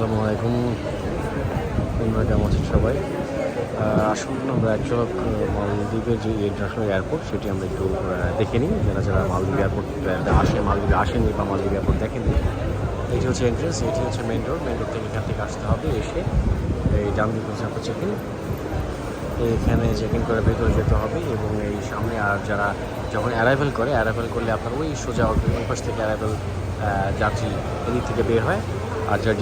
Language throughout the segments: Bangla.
আসসালামু আলাইকুম। তোমরা কেমন আছেন সবাই? আসুন আমরা এক ঝলক মালদ্বীপের যে ইন্টারন্যাশনাল এয়ারপোর্ট সেটি আমরা একটু দেখে নিই। যারা যারা মালদ্বীপ এয়ারপোর্ট মালদ্বীপে আসেননি বা মালদ্বীপ এয়ারপোর্ট দেখেননি, এটি হচ্ছে এন্ট্রেন্স, এটি হচ্ছে মেন ডোর থেকে এখান থেকে আসতে হবে। এসে এই ডান দিকে হচ্ছে আপনার চেক ইন, এইখানে চেক ইন করে ভেতরে যেতে হবে এবং এই সামনে আর যারা যখন অ্যারাইভেল করলে আপনার ওই সোজা ওই পাশ থেকে অ্যারাইভেল যাত্রী এদিক থেকে বের হয়। আর যারা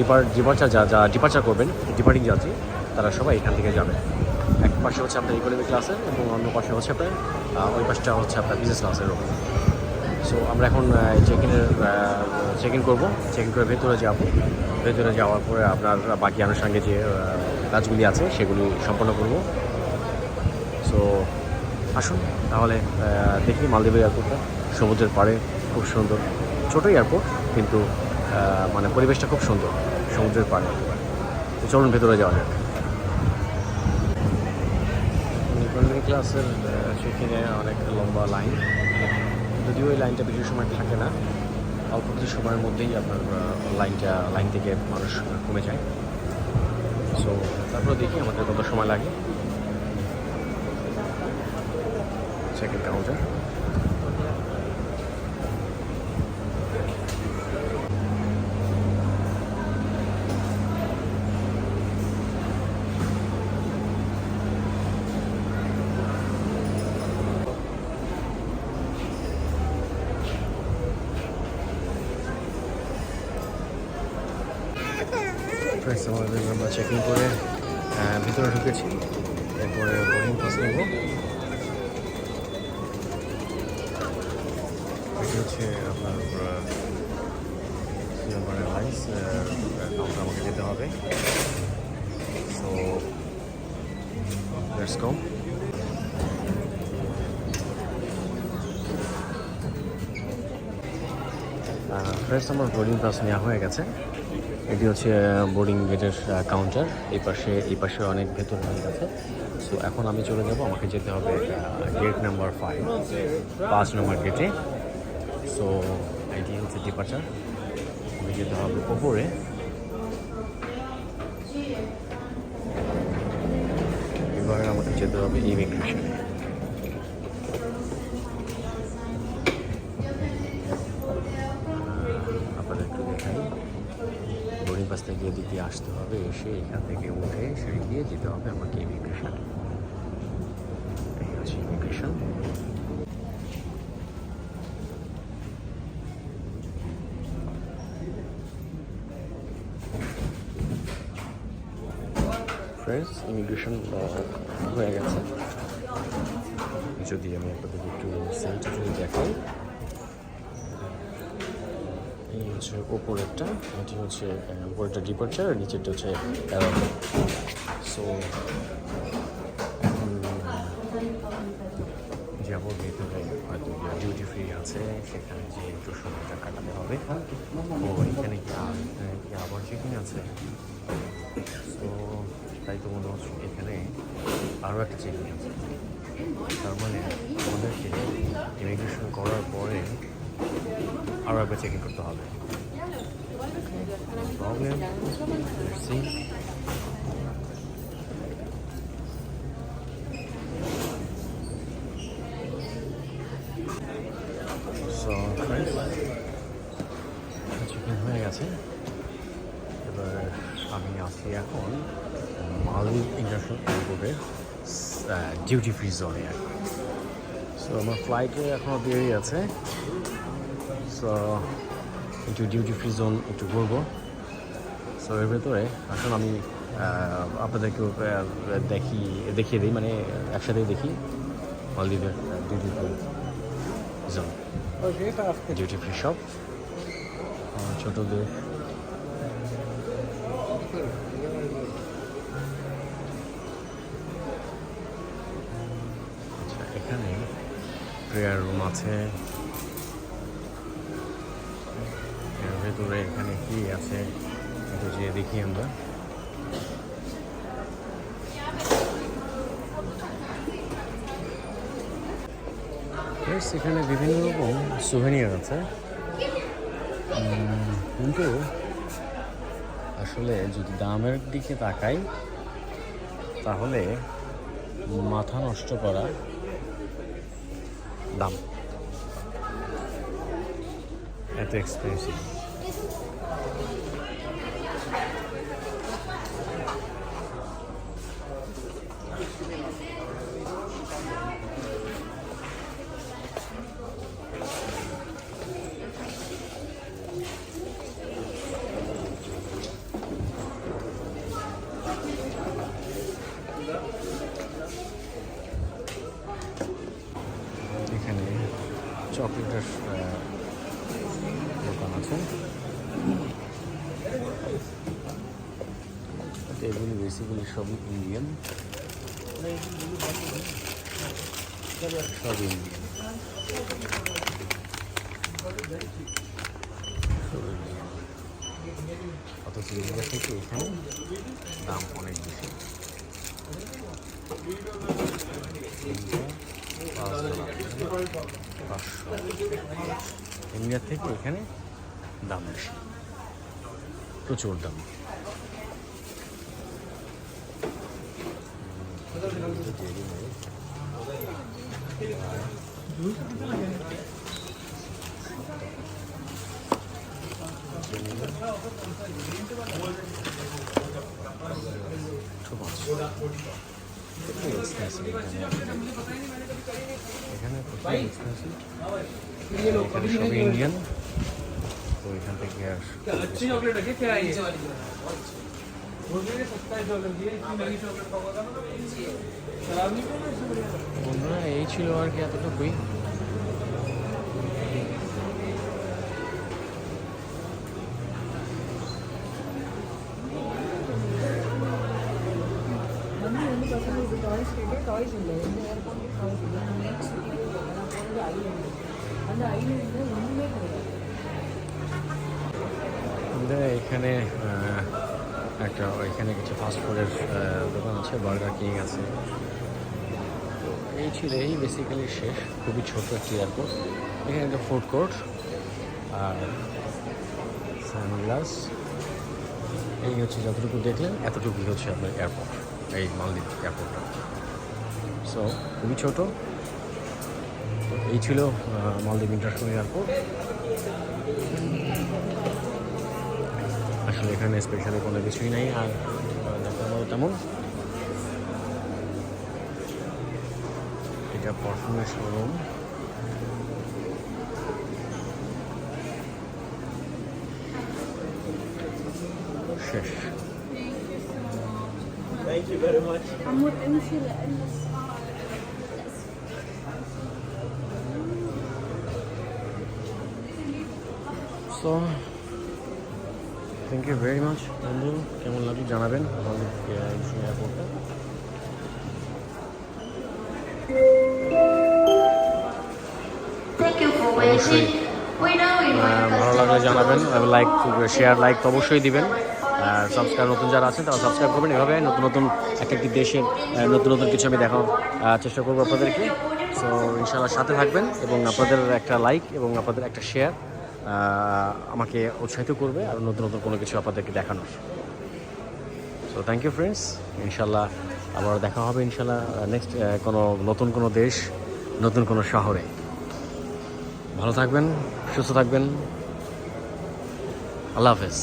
ডিপার্চার করবেন, ডিপার্টিং যাত্রী, তারা সবাই এখান থেকে যাবে। এক পাশে হচ্ছে আপনার ইকোনমি ক্লাসের এবং অন্য পাশে হচ্ছে আপনার ওই পাশটা হচ্ছে আপনার বিজনেস ক্লাসের ওপর। সো আমরা এখন চেক ইন করবো, চেক ইন করে ভেতরে যাবো। ভেতরে যাওয়ার পরে আপনার বাকি আনুষঙ্গিক যে কাজগুলি আছে সেগুলি সম্পন্ন করব। সো আসুন তাহলে দেখি মালদ্বীপ এয়ারপোর্টটা। সমুদ্রের পাড়ে, খুব সুন্দর, ছোটো এয়ারপোর্ট কিন্তু মানে পরিবেশটা খুব সুন্দর সমুদ্রের পাড়ে। তো চলুন ভেতরে যাওয়া যাক। ইকোনমি ক্লাসের সেখানে অনেক লম্বা লাইন, যদিও ওই লাইনটা বেশি সময় থাকে না, অল্প কিছু সময়ের মধ্যেই আপনার লাইন থেকে মানুষ কমে যায়। সো তারপরে দেখি আমাদের কত সময় লাগে। সেকেন্ড কাউন্টার, আমরা চেক ইন করে ভিতরে ঢুকেছি। এরপরে বোর্ডিং পাস নেব। এটি হচ্ছে আপনার এয়ারলাইন্স কাউন্টার, আমাকে যেতে হবে। So let's go. ফ্রেন্ডস, আমার বোর্ডিং পাস নেওয়া হয়ে গেছে। এটি হচ্ছে বোর্ডিং গেটের কাউন্টার। এই পাশে অনেক ভেতরে অনেক আছে। সো এখন আমি চলে যাব, আমাকে যেতে হবে গেট নাম্বার 5 নম্বর গেটে। সো এটি হচ্ছে ডিপার্চার, আমাকে যেতে হবে ওপরে। এবার আমাকে যেতে হবে ইমিগ্রেশনে। আপনাদের একটু দেখাই, বোর্ডিং পাস থেকে এদিকে আসতে হবে, এসে এখান থেকে উঠে সিঁড়ি দিয়ে যেতে হবে আমাকে ইমিগ্রেশনে। এই হচ্ছে ইমিগ্রেশন। ফ্রেন্ডস, ইমিগ্রেশন হয়ে গেছে। যদি আমি আপনাদের একটু সেন্টার যদি দেখাই, এই হচ্ছে ওপরেরটা, এটি হচ্ছে উপরেরটা ডিপার্চার, আর নিচেরটা হচ্ছে অ্যারাইভাল। সো এখন যাবো ভেতরে, হয়তো ডিউটি ফ্রি আছে, সেখানে যে একটু সময়টা কাটাতে হবে। ও এখানে কি আবার চেকিং আছে? সো তাই তো মনে হচ্ছে এখানে আরও একটা চেকিং আছে। তার মানে আমাদেরকে ইমিগ্রেশন করার পরে আরও একবার চেকিং করতে হবে। প্রবলেম, সি সো চেকিং হয়ে গেছে। এবার আমি আছি এখন মালদ্বীপ ইন্টারন্যাশনাল এয়ারপোর্টের ডিউটি ফ্রি জোনে। সো আমার ফ্লাইটে এখনও দেরি আছে। সো একটু ডিউটি ফ্রি জোন একটু ঘুরবো। সো এর ভেতরে আসলে আমি আপনাদেরকেও দেখিয়ে দিই, মানে একসাথেই দেখি মালদ্বীপের duty free zone, duty free shop, ছোটোদের। এখানে প্রেয়ার রুম আছে, এর ভেতরে এখানে কি আছে একটু যেয়ে দেখি আমরা। এখানে বিভিন্ন রকম সুভেনিয়ার আছে, কিন্তু আসলে যদি দামের দিকে তাকাই তাহলে মাথা নষ্ট করা দাম, এত এক্সপেন্সিভ। এখানে চকলেটের দোকান আছে, এগুলি বেসিক্যালি সবই ইন্ডিয়ান, সব ইন্ডিয়ান। অথচ ইন্ডিয়া থেকে এখানে দাম অনেক বেশি। ইন্ডিয়া থেকে এখানে দাম বেশি, প্রচুর দাম। এখানে সব ইন্ডিয়ান, তো এখান থেকে আর বন্ধুরা এই ছিল আর কি, এতটুকুই। এখানে একটা এখানে কিছু ফাস্টফুডের দোকান আছে, বার্গার কিং আছে। তো এই ছিল, এই বেসিক্যালি শেষ। খুবই ছোট একটি এয়ারপোর্ট। এখানে একটা ফুড কোর্ট আর সানগ্লাস, এই হচ্ছে যতটুকু দেখলেন এতটুকুই হচ্ছে আপনার এয়ারপোর্ট, এই মালদ্বীপ এয়ারপোর্টটা। সো খুবই ছোটো। তো এই ছিল মালদ্বীপ ইন্টারন্যাশনাল এয়ারপোর্ট। আসলে এখানে স্পেশালি কোনো কিছুই নেই আর দেখার মতো তেমন। এটা পারফিউমের শোরুম। শেষ। Thank you very much. So thank you very much বন্ধু, কেমন লাগলো জানাবেন আমাদের এয়ারপোর্টটা। অবশ্যই ভালো লাগলে জানাবেন, লাইক শেয়ার লাইক তো অবশ্যই দিবেন। আর সাবস্ক্রাইব, নতুন যারা আছেন তারা সাবস্ক্রাইব করবেন। এভাবে নতুন নতুন এক একটি দেশের নতুন নতুন কিছু আমি দেখার চেষ্টা করবো আপনাদেরকে। সো ইনশাআল্লাহ সাথে থাকবেন এবং আপনাদের একটা লাইক এবং আপনাদের একটা শেয়ার আমাকে উৎসাহিত করবে আর নতুন নতুন কোনো কিছু আপনাদেরকে দেখানোর। সো থ্যাংক ইউ ফ্রেন্ডস, ইনশাল্লাহ আবার দেখা হবে ইনশাল্লাহ নেক্সট কোনো নতুন কোনো দেশ, নতুন কোনো শহরে। ভালো থাকবেন, সুস্থ থাকবেন, আল্লাহ হাফেজ।